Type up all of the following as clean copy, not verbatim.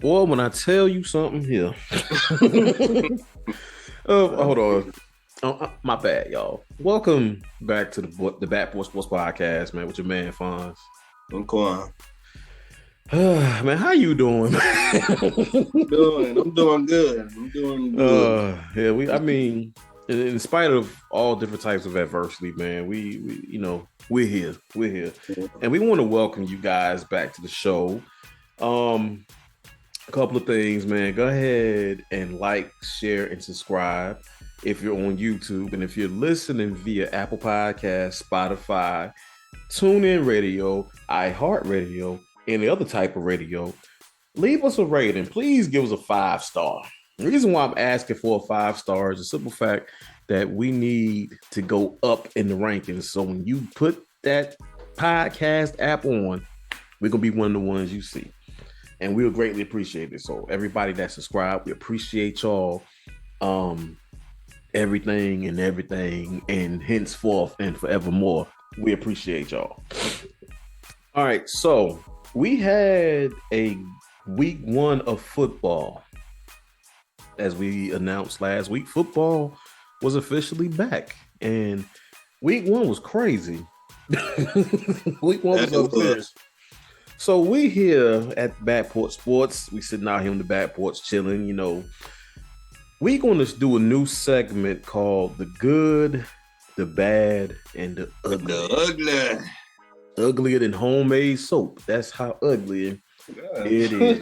Boy, when I tell you something here. Hold on. My bad, y'all. Welcome back to the Bat Boy Sports Podcast, man, with your man Fonz. I'm Quan. Man, how you doing? I'm doing good. In spite of all different types of adversity, man, we're here, and we want to welcome you guys back to the show. A couple of things, man. Go ahead and like, share, and subscribe if you're on YouTube, and if you're listening via Apple Podcasts, Spotify, TuneIn Radio, iHeartRadio, any other type of radio, leave us a rating. Please give us a 5-star. The reason why I'm asking for a 5-star is the simple fact that we need to go up in the rankings. So when you put that podcast app on, we're going to be one of the ones you see. And we'll greatly appreciate it. So everybody that subscribed, we appreciate y'all. Everything and henceforth and forevermore. We appreciate y'all. All right, so we had a week 1 of football. As we announced last week, football was officially back. And week 1 was crazy. Week 1 was upstairs. So we here at Back Porch Sports. We sitting out here on the back porch chilling, you know. We're going to do a new segment called The Good, The Bad, and The Ugly. The ugly. Uglier than homemade soap. That's how ugly it is.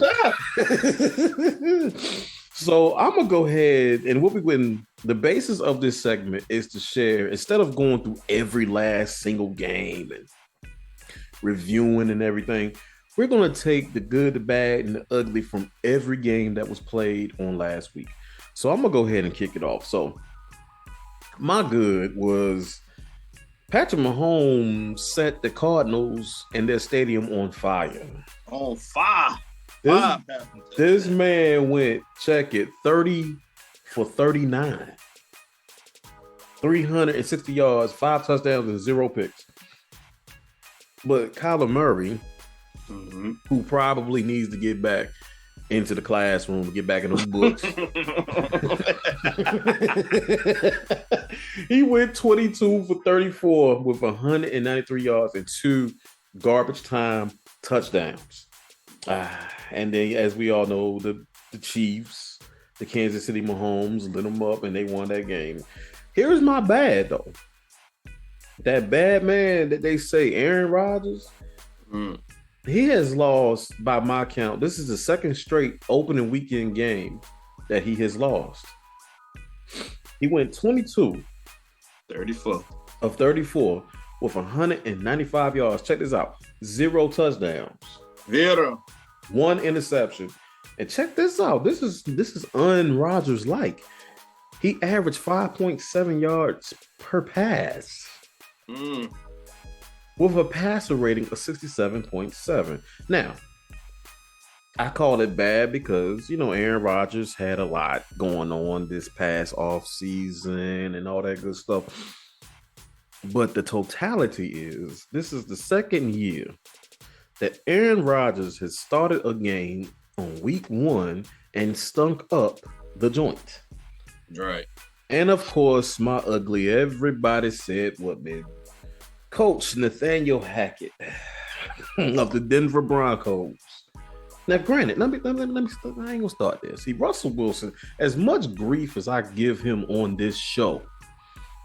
So I'm going to go ahead and the basis of this segment is to share, instead of going through every last single game and reviewing and everything, we're going to take the good, the bad, and the ugly from every game that was played on last week. So I'm going to go ahead and kick it off. So my good was Patrick Mahomes set the Cardinals and their stadium on fire. On fire. This man went, check it, 30 for 39. 360 yards, 5 touchdowns, and 0 picks. But Kyler Murray, who probably needs to get back into the classroom, get back in those books. He went 22 for 34 with 193 yards and 2 garbage time touchdowns. And then, as we all know, the Chiefs, the Kansas City Mahomes, lit them up and they won that game. Here's my bad, though. That bad man that they say, Aaron Rodgers, he has lost, by my count, this is the second straight opening weekend game that he has lost. He went 22 of 34 with 195 yards. Check this out. 0 touchdowns. 1 interception. And check this out. This is un-Rodgers like. He averaged 5.7 yards per pass. With a passer rating of 67.7. Now, I call it bad because, Aaron Rodgers had a lot going on this past off season and all that good stuff. But the totality is, this is the second year that Aaron Rodgers has started a game on week 1 and stunk up the joint. Right. And of course, my ugly, everybody said what, man? Coach Nathaniel Hackett of the Denver Broncos. Now, granted, let me I ain't gonna start this. See, Russell Wilson, as much grief as I give him on this show,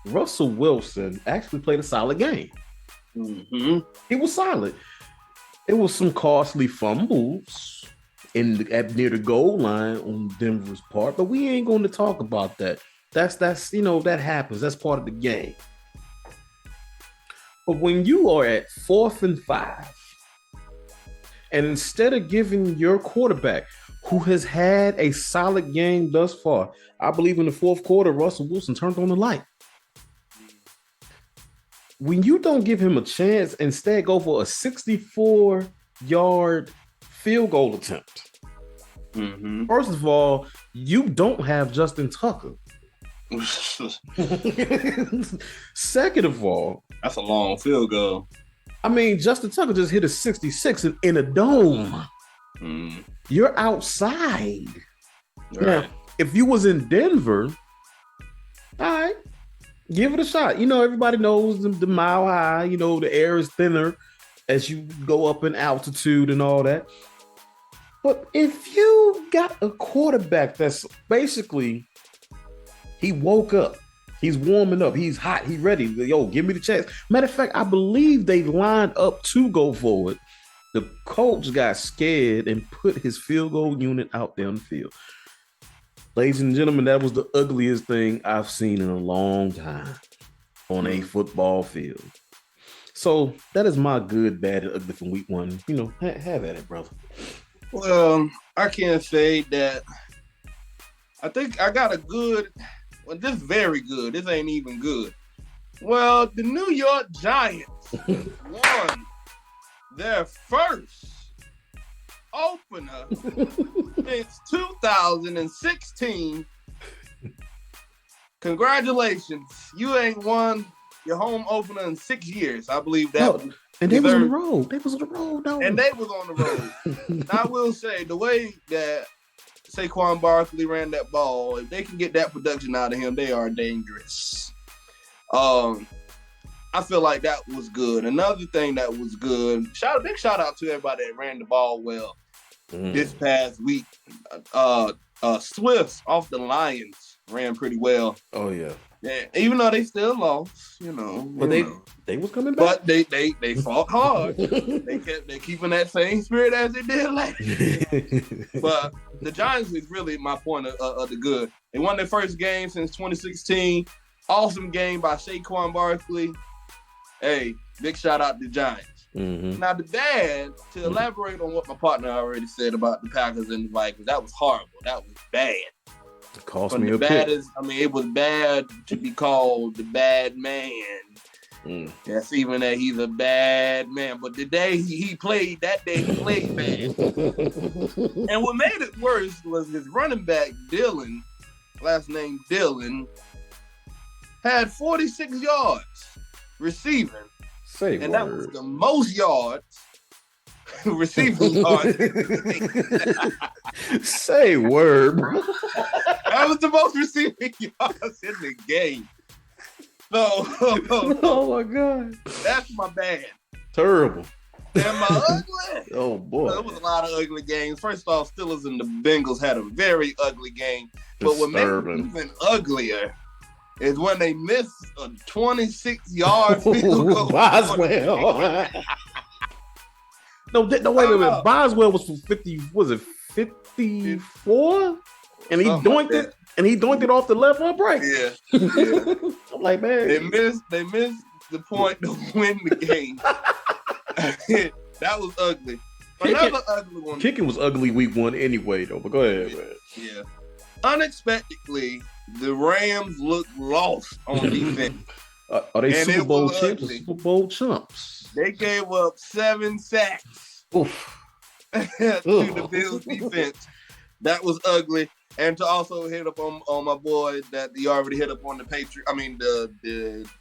Russell Wilson actually played a solid game. He was solid. It was some costly fumbles near the goal line on Denver's part, but we ain't going to talk about that. That's that happens. That's part of the game. But when you are at 4th and 5, and instead of giving your quarterback, who has had a solid game thus far, I believe in the 4th quarter, Russell Wilson turned on the light. When you don't give him a chance, instead go for a 64-yard field goal attempt. First of all, you don't have Justin Tucker. Second of all, that's a long field goal. I mean, Justin Tucker just hit a 66 in a dome. You're outside. Right. Now, if you was in Denver, all right, give it a shot. Everybody knows the mile high. The air is thinner as you go up in altitude and all that. But if you got a quarterback that's basically, he woke up, he's warming up, he's hot, he's ready. Yo, give me the chance. Matter of fact, I believe they lined up to go forward. The coach got scared and put his field goal unit out there on the field. Ladies and gentlemen, that was the ugliest thing I've seen in a long time on a football field. So that is my good, bad, and ugly from week one. Have at it, brother. Well, I can't say that. I think I got a good. Well, this is very good. This ain't even good. Well, the New York Giants won their first opener since 2016. Congratulations. You ain't won your home opener in 6 years. I believe that. No, and they was on the road. They was on the road, though. And they was on the road. Now, I will say, the way that Saquon Barkley ran that ball, if they can get that production out of him, they are dangerous. I feel like that was good. Another thing that was good, big shout out to everybody that ran the ball well this past week. Swift off the Lions ran pretty well. Oh yeah. Yeah, even though they still lost, But they was coming back. But they fought hard. they keeping that same spirit as they did last year. But the Giants is really my point of the good. They won their first game since 2016. Awesome game by Saquon Barkley. Hey, big shout out to the Giants. Mm-hmm. Now the bad, to elaborate on what my partner already said about the Packers and the Vikings, that was horrible. That was bad. It cost me a pick. It was bad to be called the bad man. That's even that he's a bad man. But the day he played bad. And what made it worse was his running back, Dylan, last name Dylan, had 46 yards receiving. That was the most yards receiving yards. Say word, bro. That was the most receiving yards in the game. So, oh my God, that's my bad. Terrible. And my ugly. Oh boy, there was a lot of ugly games. First off, Steelers and the Bengals had a very ugly game. But what made it even uglier is when they missed a 26-yard field goal. Boswell. No, wait a minute. Boswell was from 50. Was it 54? And he doinked it. And he doinked it off the left upright. Yeah. I'm like, man, they missed the point to win the game. That was ugly. Another ugly one. Kicking was ugly week one anyway, though. But go ahead, man. Yeah. Unexpectedly, the Rams looked lost on defense. Are they Super Bowl champs or Super Bowl chumps? They gave up 7 sacks to the Bills defense. That was ugly. And to also hit up on my boy that he already hit up on the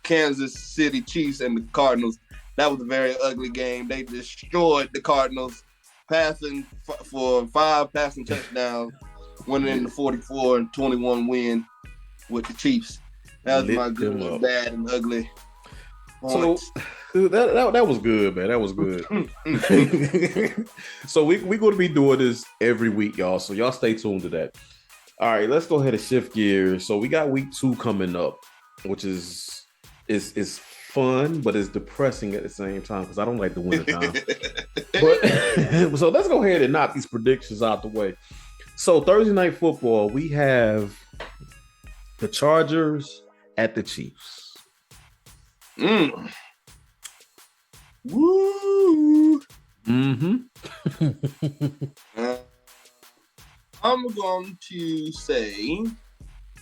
Kansas City Chiefs and the Cardinals. That was a very ugly game. They destroyed the Cardinals, passing for 5 passing touchdowns, winning in the 44-21 win with the Chiefs. That was my good, bad, and ugly points. So that was good, man. That was good. So we're going to be doing this every week, y'all. So y'all stay tuned to that. All right, let's go ahead and shift gears. So we got week 2 coming up, which is fun, but it's depressing at the same time because I don't like the winter time. But so let's go ahead and knock these predictions out the way. So Thursday night football, we have the Chargers at the Chiefs. Woo! Mm-hmm. I'm going to say,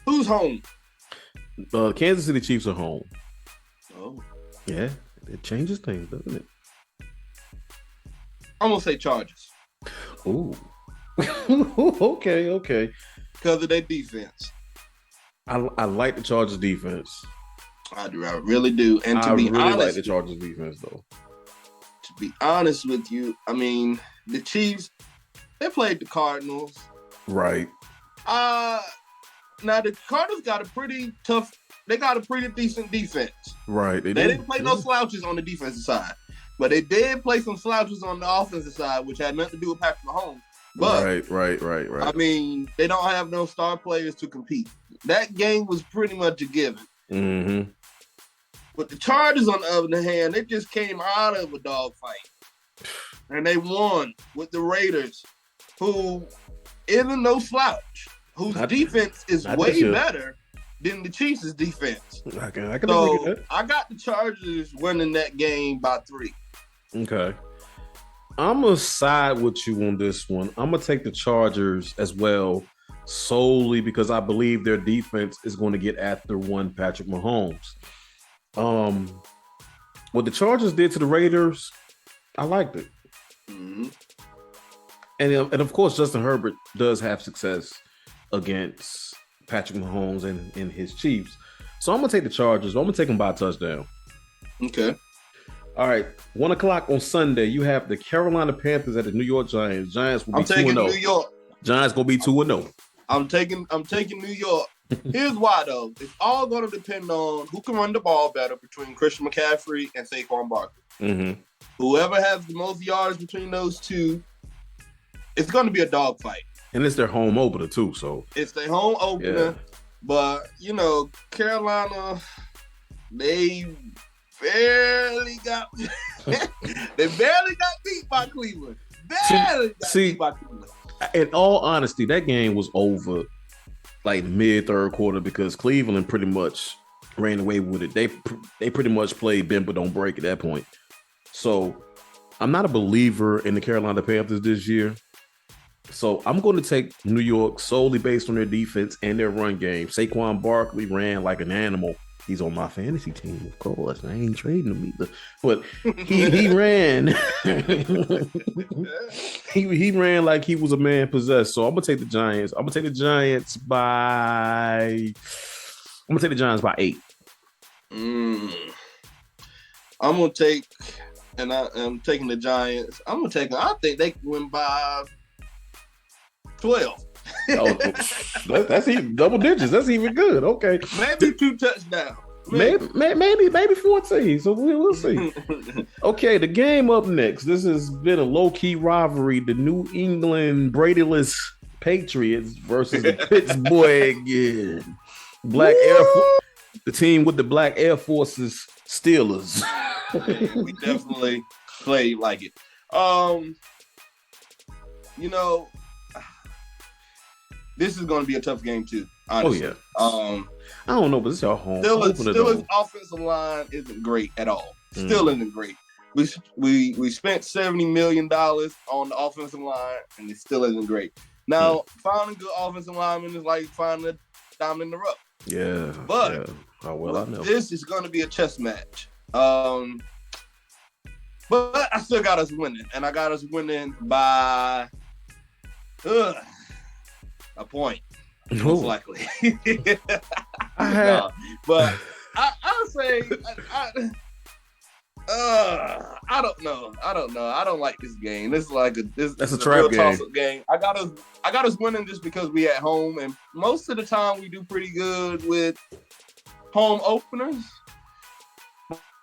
who's home? Kansas City Chiefs are home. Oh. Yeah, it changes things, doesn't it? I'm going to say Chargers. Ooh. Okay. Because of their defense. I like the Chargers defense. I do. I really do. And to be really honest, like the Chargers defense, though. To be honest with you, I mean, the Chiefs, They played the Cardinals. Right. Now the Cardinals got a pretty decent defense. Right. They didn't play no slouches on the defensive side, but they did play some slouches on the offensive side, which had nothing to do with Patrick Mahomes. But right. I mean, they don't have no star players to compete. That game was pretty much a given. Mm-hmm. But the Chargers, on the other hand, they just came out of a dogfight. And they won with the Raiders, who isn't no slouch, whose defense is way better than the Chiefs' defense. I can agree with that. I got the Chargers winning that game by 3. Okay. I'm going to side with you on this one. I'm going to take the Chargers as well, solely because I believe their defense is going to get after one Patrick Mahomes. What the Chargers did to the Raiders, I liked it. Mm-hmm. And of course, Justin Herbert does have success against Patrick Mahomes and his Chiefs. So I'm going to take the Chargers. I'm going to take them by a touchdown. Okay. All right. 1:00 on Sunday, you have the Carolina Panthers at the New York Giants. Giants will be 2-0. I'm taking New York. Giants going to be 2-0. I'm taking New York. Here's why, though. It's all going to depend on who can run the ball better between Christian McCaffrey and Saquon Barkley. Mm-hmm. Whoever has the most yards between those two, it's going to be a dogfight. And it's their home opener, too. So it's their home opener. Yeah. But, Carolina, they barely got beat by Cleveland. Beat by Cleveland. In all honesty, that game was over like mid-third quarter because Cleveland pretty much ran away with it. They pretty much played bend but don't break at that point. So I'm not a believer in the Carolina Panthers this year. So I'm going to take New York solely based on their defense and their run game. Saquon Barkley ran like an animal. He's on my fantasy team, of course. I ain't trading him either. But he ran. he ran like he was a man possessed. So I'm gonna take the Giants. I'm gonna take the Giants by 8. I'm taking the Giants. I think they can win by 12. That's even double digits. That's even good. Okay, maybe 2 touchdowns. Maybe 14. So we'll see. Okay, the game up next. This has been a low-key rivalry. The New England Bradyless Patriots versus the Pittsburgh the team with the Black Air Forces Steelers. We definitely played like it. This is going to be a tough game too. Honestly. Oh yeah. I don't know, but this is our home. Steelers' offensive line isn't great at all. Still isn't great. We spent $70 million on the offensive line, and it still isn't great. Now, finding good offensive linemen is like finding a diamond in the rough. Yeah. But I know. This is going to be a chess match. But I still got us winning, and I got us winning by a point. Most likely. But I'll say I don't know. I don't like this game. This is like that's a trap game. I got us winning just because we at home, and most of the time we do pretty good with home openers.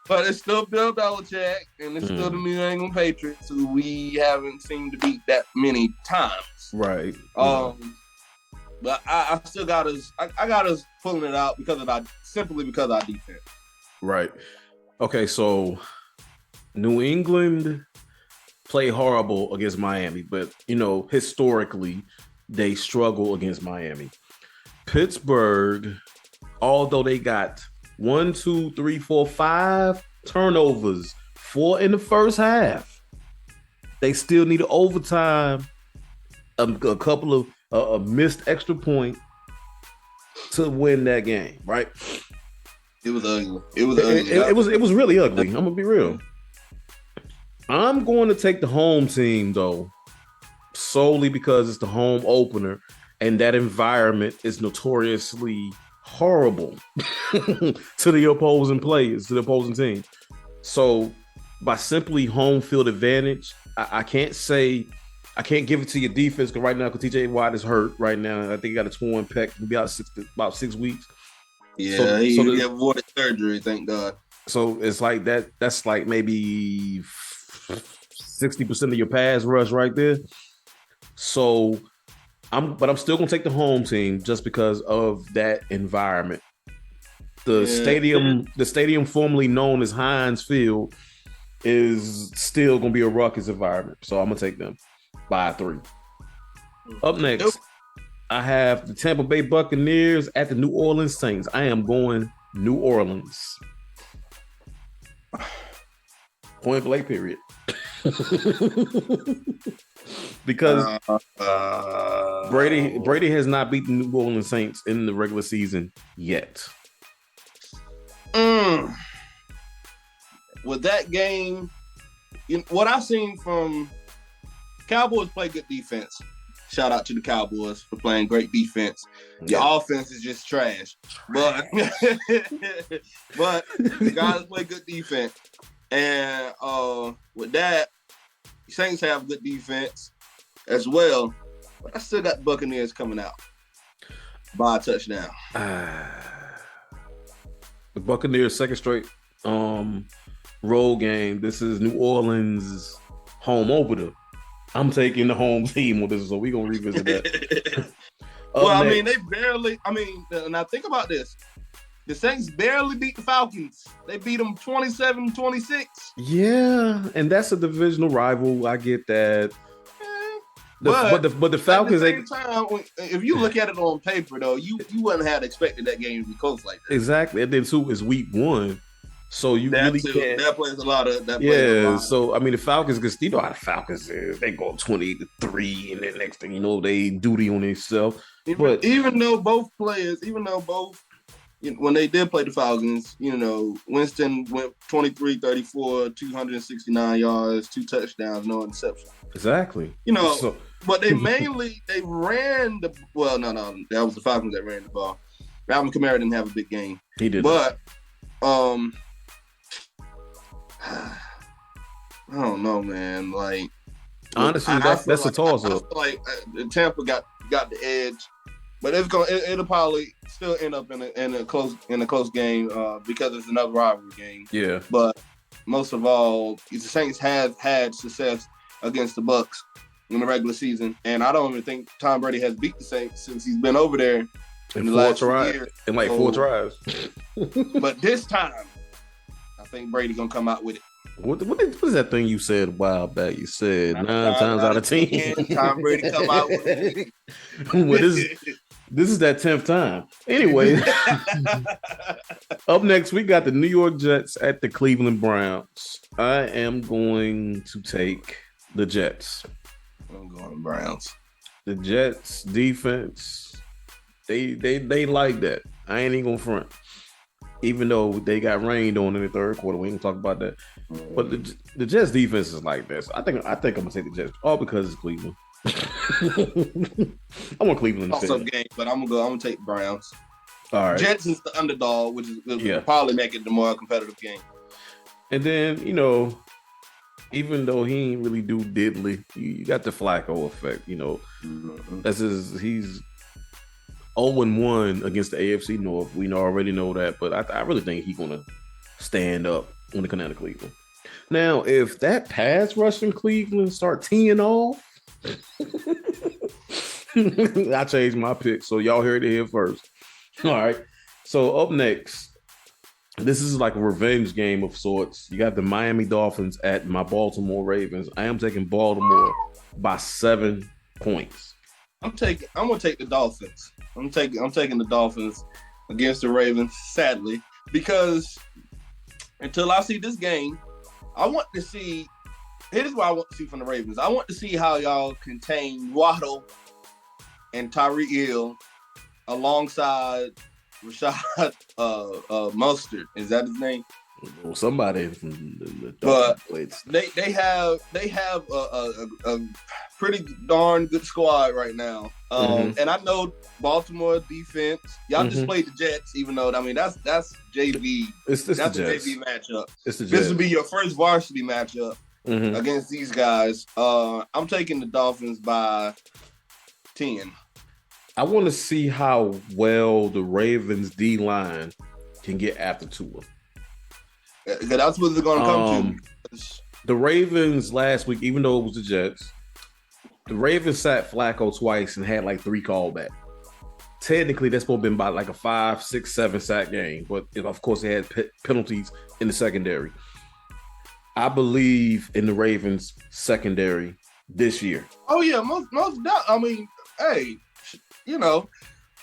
But it's still Bill Belichick, and it's still the New England Patriots, who we haven't seemed to beat that many times. Right. But I still got us. I got us pulling it out simply because of our defense. Right. Okay. So New England play horrible against Miami, but historically they struggle against Miami. Pittsburgh, although they got 1, 2, 3, 4, 5 turnovers, 4 in the first half, they still need an overtime, a couple of a missed extra point to win that game, right? It was ugly. It was really ugly. I'm gonna be real. I'm going to take the home team though, solely because it's the home opener, and that environment is notoriously horrible to the opposing players, to the opposing team. So by simply home field advantage, I can't say I can't give it to your defense because right now, because TJ Watt is hurt right now. I think he got a torn pec. He'll be out about 6 weeks. Yeah, he avoided surgery, thank God. So it's like that. That's like maybe 60% of your pass rush right there. So I'm still gonna take the home team just because of that environment. The stadium formerly known as Heinz Field is still gonna be a ruckus environment. So I'm gonna take them by 3. Up next, I have the Tampa Bay Buccaneers at the New Orleans Saints. I am going New Orleans. Point blank, period. Because Brady has not beaten the New Orleans Saints in the regular season yet. With that game, what I've seen from Cowboys play good defense. Shout out to the Cowboys for playing great defense. Your offense is just trash, but the guys play good defense, and with that, the Saints have good defense as well. But I still got the Buccaneers coming out by a touchdown. The Buccaneers' second straight road game. This is New Orleans' home opener. I'm taking the home team on this, so we're going to revisit that. Well, next. Now think about this. The Saints barely beat the Falcons. They beat them 27-26. Yeah, and that's a divisional rival. I get that. But the Falcons, at the same time, if you look at it on paper, though, you wouldn't have expected that game to be close like that. Exactly. And then, too, it's week 1. So you really can't. That plays a lot of. So I mean, the Falcons, because you know how the Falcons is, they go 20-3, and then next thing you know, they duty on themselves. But even though both, when they did play the Falcons, Winston went 23-34, 269 yards, 2 touchdowns, no interception. Exactly. But they ran the. Well, no, that was the Falcons that ran the ball. Alvin Kamara didn't have a big game. He did, but I don't know, man. Like, honestly, that's a toss up. I feel like Tampa got the edge, but it'll probably still end up in a close game because it's another rivalry game. Yeah. But most of all, the Saints have had success against the Bucs in the regular season, and I don't even think Tom Brady has beat the Saints since he's been over there in the last 4 years. In 4 tries. But this time, I think Brady's gonna come out with it. What is that thing you said a while back? You said 9 times out of 10. Tom Brady come out with it. Well, this is that 10th time. Anyway, up next we got the New York Jets at the Cleveland Browns. I am going to take the Jets. I'm going Browns. The Jets defense, they like that. I ain't even gonna front. Even though they got rained on in the third quarter, we ain't gonna talk about that. But the Jets defense is like this. I think I'm gonna take the Jets, all because it's Cleveland. I want Cleveland. Also game, but I'm gonna take the Browns. All right. Jets is the underdog, which will probably make it the more competitive game. And then even though he ain't really do diddly, you got the Flacco effect. He's 0-1 against the AFC North. We already know that, but I really think he's gonna stand up when it comes down to Cleveland. Now, if that pass rush in Cleveland start teeing off, I changed my pick, so y'all heard it here first. All right. So up next, this is like a revenge game of sorts. You got the Miami Dolphins at my Baltimore Ravens. I am taking Baltimore by 7 points. I'm gonna take the Dolphins. I'm taking the Dolphins against the Ravens, sadly, because until I see this game, I want to see. Here's what I want to see from the Ravens. I want to see how y'all contain Waddle and Tyreek Hill alongside Rashad Mustard. Is that his name? Well, somebody from the Dolphins. But they have a pretty darn good squad right now. And I know Baltimore defense. Y'all just played the Jets, even though that's JV. That's a JV matchup. It's the Jets. This will be your first varsity matchup. against these guys. I'm taking the Dolphins by 10. I want to see how well the Ravens D-line can get after Tua. That's what they're going to come to. The Ravens last week, even though it was the Jets, the Ravens sat Flacco twice and had like 3 callbacks. Technically, that's supposed to be about like a 5, 6, 7 sack game, but of course, they had penalties in the secondary. I believe in the Ravens secondary this year. Oh yeah, most. I mean, hey, you know,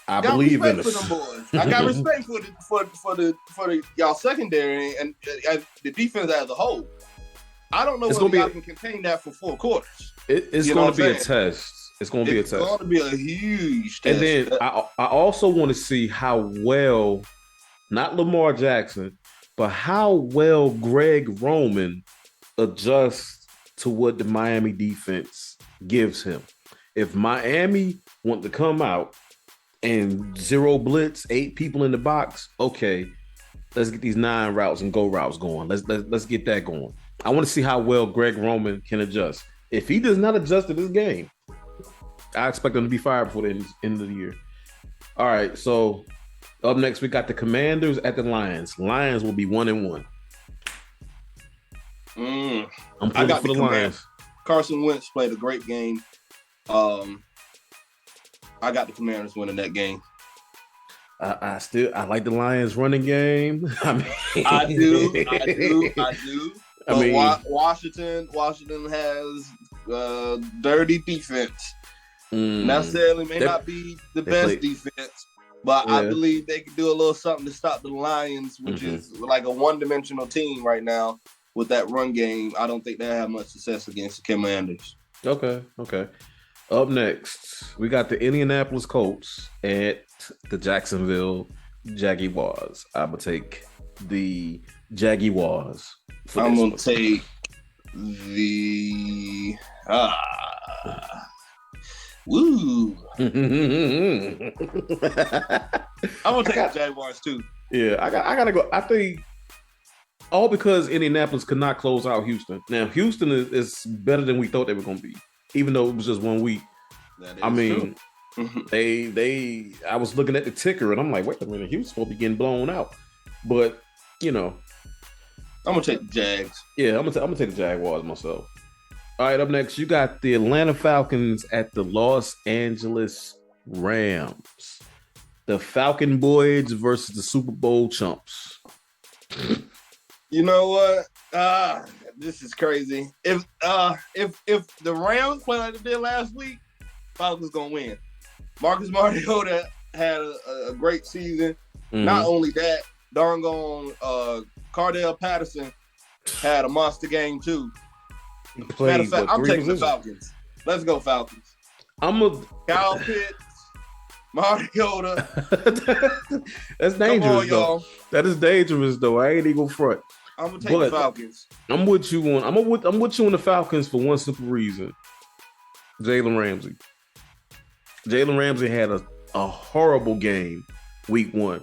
I believe in them boys. I got respect for the y'all secondary and the defense as a whole. I don't know whether y'all can contain that for 4 quarters. It's going to be a test. It's going to be a test. It's going to be a huge test. And then I also want to see how well, not Lamar Jackson, but how well Greg Roman adjusts to what the Miami defense gives him. If Miami want to come out and 0 blitz, 8 people in the box, okay, let's get these 9 routes and go routes going. Let's get that going. I want to see how well Greg Roman can adjust. If he does not adjust to this game, I expect him to be fired before the end of the year. All right, so up next we got the Commanders at the Lions. Lions will be 1-1. I'm pulling for the Lions. Carson Wentz played a great game. I got the Commanders winning that game. I like the Lions running game. I do. But Washington has dirty defense. Necessarily may not be the best defense, but I believe they can do a little something to stop the Lions, which is like a one-dimensional team right now with that run game. I don't think they have much success against the Commanders. Okay. Up next, we got the Indianapolis Colts at the Jacksonville Jaguars. I'm going to take the Jaguars. I'm going to take the... Woo! I'm gonna take the Jaguars too. Yeah, I gotta go. I think all because Indianapolis could not close out Houston. Now Houston is better than we thought they were gonna be, even though it was just 1 week. I mean, they. I was looking at the ticker and I'm like, wait a minute, Houston's supposed to be getting blown out, but you know, I'm gonna take the Jags. Yeah, I'm gonna take the Jaguars myself. All right, up next, you got the Atlanta Falcons at the Los Angeles Rams. The Falcon Boys versus the Super Bowl chumps. You know what? This is crazy. If the Rams play like they did last week, Falcons gonna win. Marcus Mariota had a great season. Not only that, darn gone Cardell Patterson had a monster game too. Matter of fact, I'm taking the Falcons. Let's go Falcons. Kyle Pitts, Mariota. That's dangerous, y'all. That is dangerous, though. I ain't even gonna front. I'm gonna take the Falcons. I'm with you on. I'm with you on the Falcons for one simple reason. Jalen Ramsey. Jalen Ramsey had a horrible game week 1.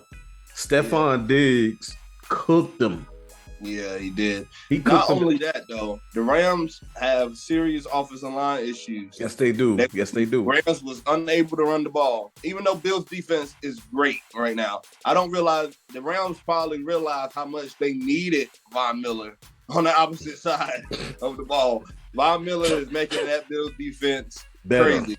Stephon Diggs cooked them. Yeah, he did. Not only that, though, the Rams have serious offensive line issues. Yes, they do. Rams was unable to run the ball, even though Bill's defense is great right now. I don't realize the Rams probably realized how much they needed Von Miller on the opposite side of the ball. Von Miller is making that Bill's defense crazy.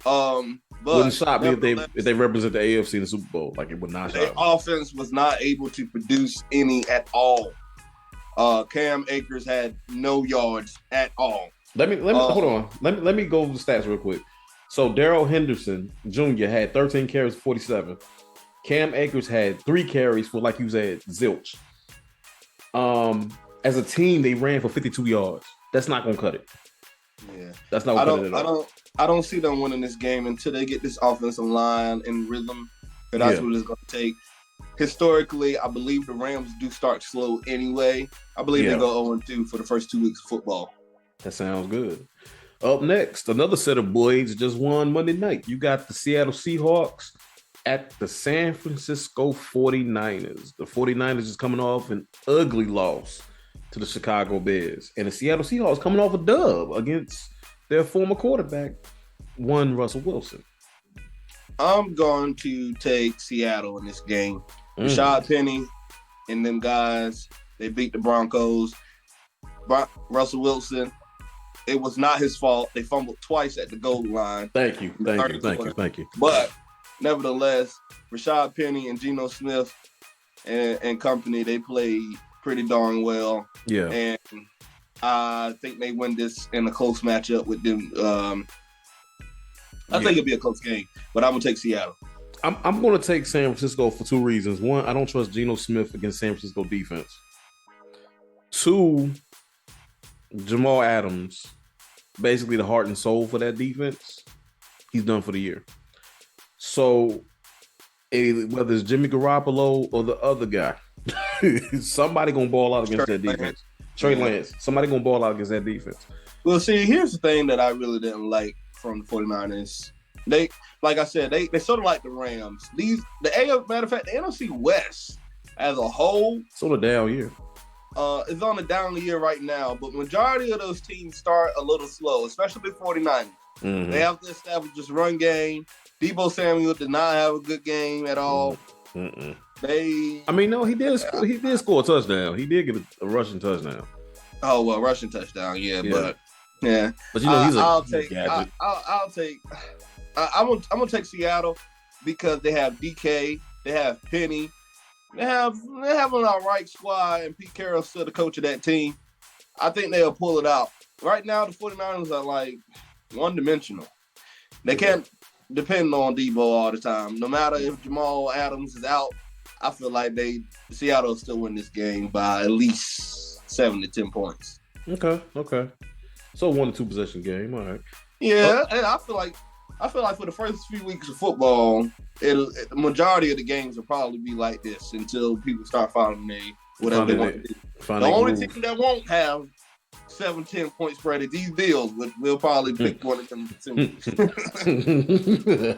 But wouldn't shock me if they represent the AFC in the Super Bowl. Like, it would not shock me. Their offense was not able to produce any at all. Cam Akers had no yards at all. Let me hold on. Let me go over the stats real quick. So Darrell Henderson Jr. had 13 carries for 47. Cam Akers had 3 carries for, like you said, zilch. As a team, they ran for 52 yards. That's not gonna cut it. Yeah, that's not gonna cut it at all. I don't see them winning this game until they get this offensive line in rhythm. But that's what it's gonna take. Historically, I believe the Rams do start slow anyway. I believe they go 0-2 for the first 2 weeks of football. That sounds good. Up next, another set of boys just won Monday night. You got the Seattle Seahawks at the San Francisco 49ers. The 49ers is coming off an ugly loss to the Chicago Bears. And the Seattle Seahawks coming off a dub against their former quarterback, one Russell Wilson. I'm going to take Seattle in this game. Rashad Penny and them guys, they beat the Broncos. Russell Wilson, it was not his fault. They fumbled twice at the goal line. Thank you. But nevertheless, Rashad Penny and Geno Smith and company, they played pretty darn well. Yeah. And I think they win this in a close matchup with them. I think it'll be a close game, but I'm going to take Seattle. I'm going to take San Francisco for two reasons. One, I don't trust Geno Smith against San Francisco defense. Two, Jamal Adams, basically the heart and soul for that defense, he's done for the year. So, whether it's Jimmy Garoppolo or the other guy, somebody going to ball out against that defense. Trey Lance, somebody going to ball out against that defense. Well, see, here's the thing that I really didn't like from the 49ers. They, like I said, they sort of like the Rams. Matter of fact, the NFC West as a whole, sort of down year. Is on a down year right now, but majority of those teams start a little slow, especially the 49ers. Mm-hmm. They have to establish this run game. Deebo Samuel did not have a good game at all. Mm-mm. He did score a touchdown. He did get a rushing touchdown. Oh well, rushing touchdown, but yeah. But you know, I'll take. I'm gonna take Seattle because they have DK, they have Penny, they have an all right squad, and Pete Carroll's still the coach of that team. I think they'll pull it out. Right now, the 49ers are like one-dimensional. They can't depend on Deebo all the time. No matter if Jamal Adams is out, I feel like Seattle will still win this game by at least 7 to 10 points. Okay. So 1 to 2 possession game. All right. Yeah, and I feel like for the first few weeks of football, the majority of the games will probably be like this until people start finding whatever they want to do. The only team that won't have 7-10 point spread is these Bills, but we'll probably pick one of them.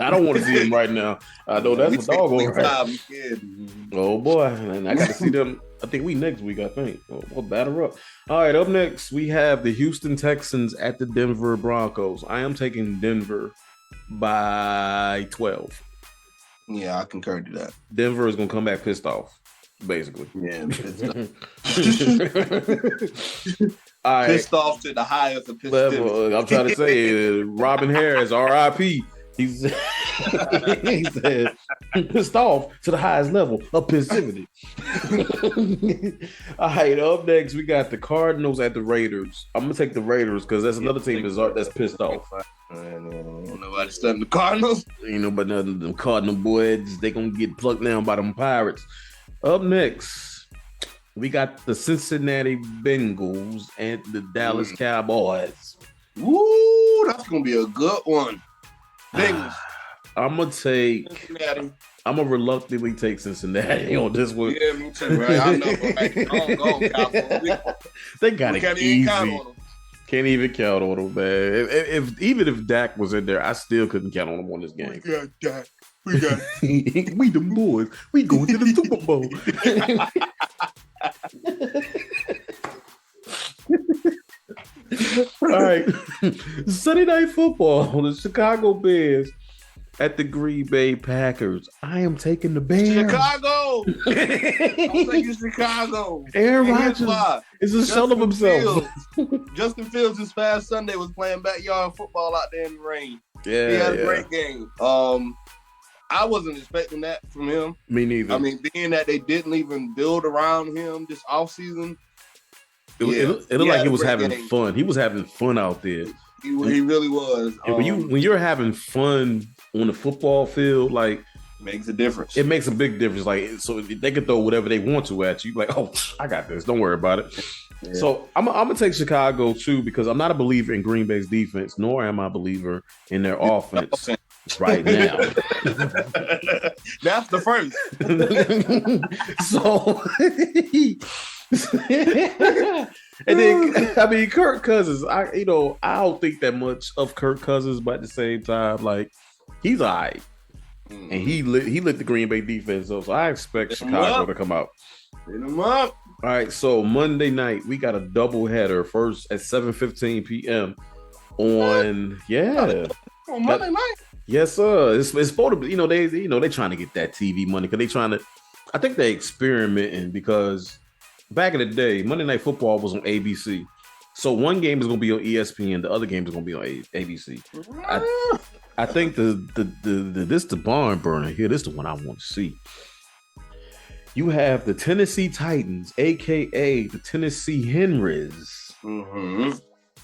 I don't want to see them right now. I know that's a dog over right. Oh boy, and I got to see them. I think we next week. We'll batter up. All right, up next we have the Houston Texans at the Denver Broncos. I am taking Denver by 12. Yeah, I concur to that. Denver is going to come back pissed off, basically. Yeah, pissed off to the highest of pissed level. I'm trying to say, Robin Harris, R.I.P. He said, pissed off to the highest level of passivity. All right, up next, we got the Cardinals at the Raiders. I'm going to take the Raiders because that's another team that's pissed off. Nobody studying the Cardinals. Ain't nobody nothing. Them Cardinal boys, they going to get plucked down by them Pirates. Up next, we got the Cincinnati Bengals and the Dallas Cowboys. Woo, that's going to be a good one. Bengals. I'm going to take Cincinnati. I'm going to reluctantly take Cincinnati on this one. Yeah, me too, right? I know, right? Go, Cowboys. They got it easy. Can't even count on them, man. Even if Dak was in there, I still couldn't count on him on this game. We got Dak. We got we them boys. We going to the Super Bowl. All right. Sunday Night Football. The Chicago Bears at the Green Bay Packers. I am taking the Bears. Chicago. I'm taking Chicago. Aaron Rodgers is a shell of himself. Justin Fields this past Sunday was playing backyard football out there in the rain. Yeah, he had a great game. I wasn't expecting that from him. Me neither. I mean, being that they didn't even build around him this offseason. It looked like he was having fun. He was having fun out there. He really was. When you're having fun on the football field, like, makes a difference. It makes a big difference. Like, so they can throw whatever they want to at you. Like, oh, I got this. Don't worry about it. Yeah. So I'm gonna take Chicago too because I'm not a believer in Green Bay's defense, nor am I a believer in their offense right now. That's the first. So, and then I mean, Kirk Cousins. I don't think that much of Kirk Cousins, but at the same time, like, he's all right. And he lit the Green Bay defense up, so I expect Chicago to come out. Hit him up. All right, so Monday night we got a double header first at 7:15 p.m. on On Monday night. Yes, sir. It's supposed to be, they trying to get that TV money because they trying to. I think they experimenting because back in the day, Monday Night Football was on ABC. So one game is going to be on ESPN, the other game is going to be on ABC. I think the barn burner here. This is the one I want to see. You have the Tennessee Titans, aka the Tennessee Henrys,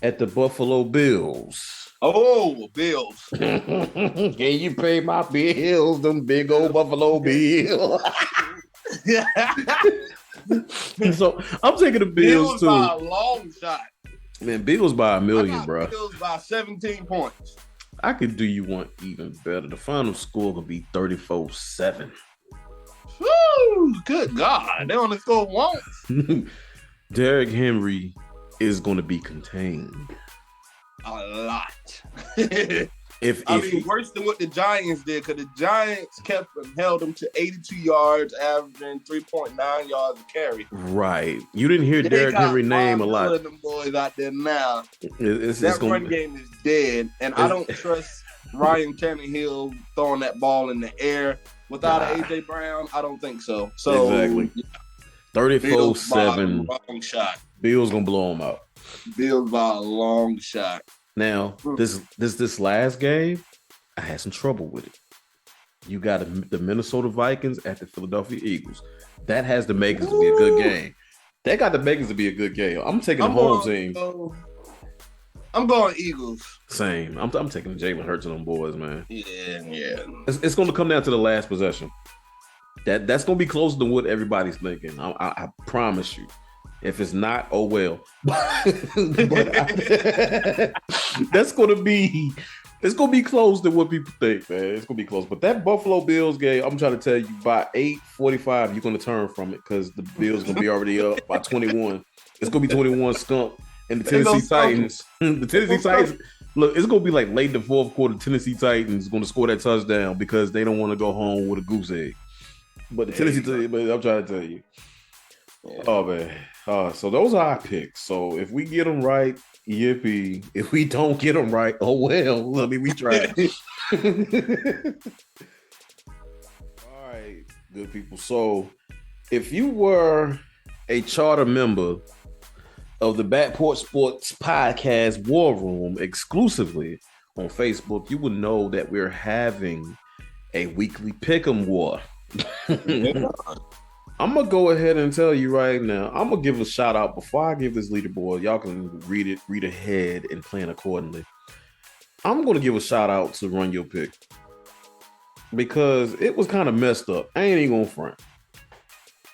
at the Buffalo Bills. Oh, Bills! Can you pay my bills? Them big old Buffalo Bills. So I'm taking the Bills too. By a long shot. Man, Bills by a million, bro. Bills by 17 points. I could do you one even better. The final score gonna be 34-7. Woo! Good God, they only scored once. Derrick Henry is gonna be contained. A lot. Worse than what the Giants did, because the Giants held them to 82 yards, averaging 3.9 yards a carry. Right. You didn't hear Derrick Henry name a lot. Of them boys out there now. That run game is dead, and I don't trust Ryan Tannehill throwing that ball in the air without an AJ Brown. I don't think so. So exactly. 34-7. Long shot. Bills gonna blow them out. Bills by a long shot. Now, this last game, I had some trouble with it. You got the Minnesota Vikings at the Philadelphia Eagles. That has the makings to be a good game. That got the makings to be a good game. I'm taking the home team. I'm going Eagles. Same. I'm taking Jalen Hurts and them boys, man. Yeah. It's going to come down to the last possession. That's going to be closer than what everybody's thinking. I promise you. If it's not, oh well. That's going to be. It's going to be close to what people think, man. It's going to be close. But that Buffalo Bills game, I'm trying to tell you, by 8:45, you're going to turn from it because the Bills going to be already up by 21. It's going to be 21 skunk. And the Tennessee Titans, look, it's going to be like late in the fourth quarter, Tennessee Titans going to score that touchdown because they don't want to go home with a goose egg. But the Tennessee Titans, but I'm trying to tell you. Yeah. Oh, man. So those are our picks. So if we get them right, yippee. If we don't get them right, oh well. I mean, we tried. All right, good people. So if you were a charter member of the Porch Sports Podcast War Room exclusively on Facebook, you would know that we're having a weekly pick'em war. I'm gonna go ahead and tell you right now. I'm gonna give a shout out before I give this leaderboard. Y'all can read ahead and plan accordingly. I'm gonna give a shout out to Run Your Pick because it was kind of messed up. I ain't even gonna front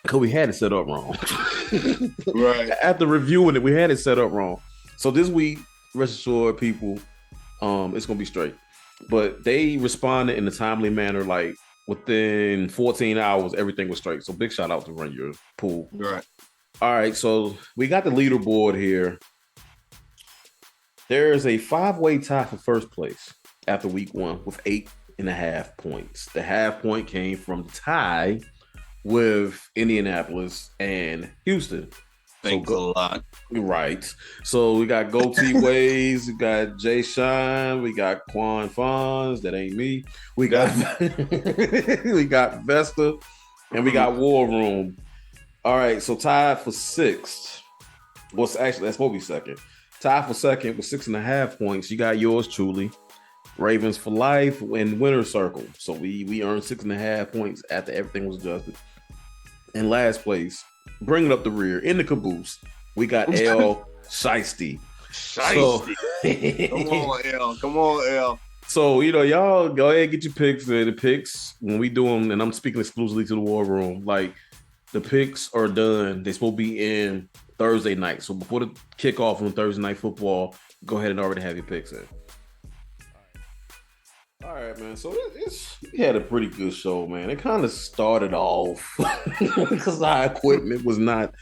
because we had it set up wrong. Right. After reviewing it, we had it set up wrong. So this week, rest assured, people, it's gonna be straight. But they responded in a timely manner, like within 14 hours, everything was straight. So big shout out to Run Your Pool. Right. All right, so we got the leaderboard here. There is a 5-way tie for first place after week 1 with 8.5 points. The half point came from the tie with Indianapolis and Houston. Thanks a lot. Right. So we got Goatee Ways, we got Jay Shine, we got Quan Fons, that ain't me. We got we got Vesta, and we got War Room. All right, so tied for 6th. Well, actually, that's supposed to be second. Tied for second with 6.5 points. You got yours truly, Ravens for Life and Winner Circle. So we earned 6.5 points after everything was adjusted. In last place, bringing up the rear in the caboose, we got L Shiesty. Come on, L. So, y'all go ahead and get your picks. The picks, when we do them, and I'm speaking exclusively to the War Room, like the picks are done. They're supposed to be in Thursday night. So before the kickoff on Thursday Night Football, go ahead and already have your picks in. All right, man. So we had a pretty good show, man. It kind of started off because our equipment was not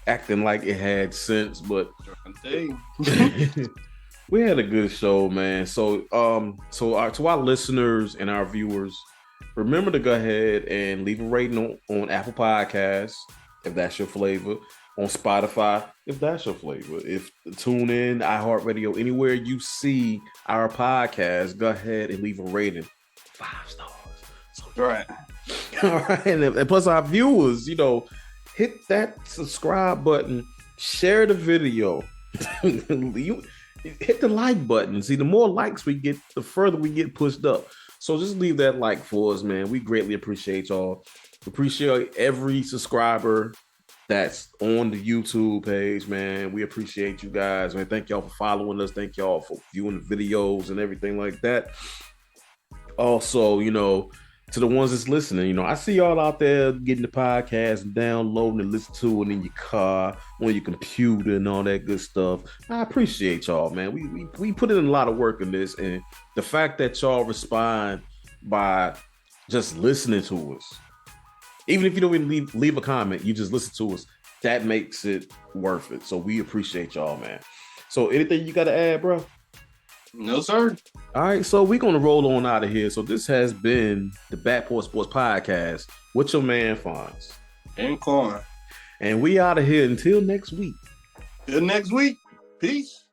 acting like it had sense, but we had a good show, man. So, to our listeners and our viewers, remember to go ahead and leave a rating on Apple Podcasts if that's your flavor. On Spotify, if that's your flavor. If tune in, iHeartRadio, anywhere you see our podcast, go ahead and leave a rating. 5 stars. So, right. All right. And plus our viewers, hit that subscribe button, share the video. Hit the like button. See, the more likes we get, the further we get pushed up. So just leave that like for us, man. We greatly appreciate y'all. Appreciate every subscriber that's on the YouTube page, man. We appreciate you guys, man. Thank y'all for following us. Thank y'all for viewing the videos and everything like that. Also, to the ones that's listening, I see y'all out there getting the podcast and downloading and listening to it in your car, on your computer and all that good stuff. I appreciate y'all, man. We put in a lot of work in this, and the fact that y'all respond by just listening to us, even if you don't even leave a comment, you just listen to us, that makes it worth it. So we appreciate y'all, man. So anything you got to add, bro? No, sir. All right, so we're going to roll on out of here. So this has been the Back Porch Sports Podcast with your man, Fonz. And Corn. And we out of here until next week. Till next week. Peace.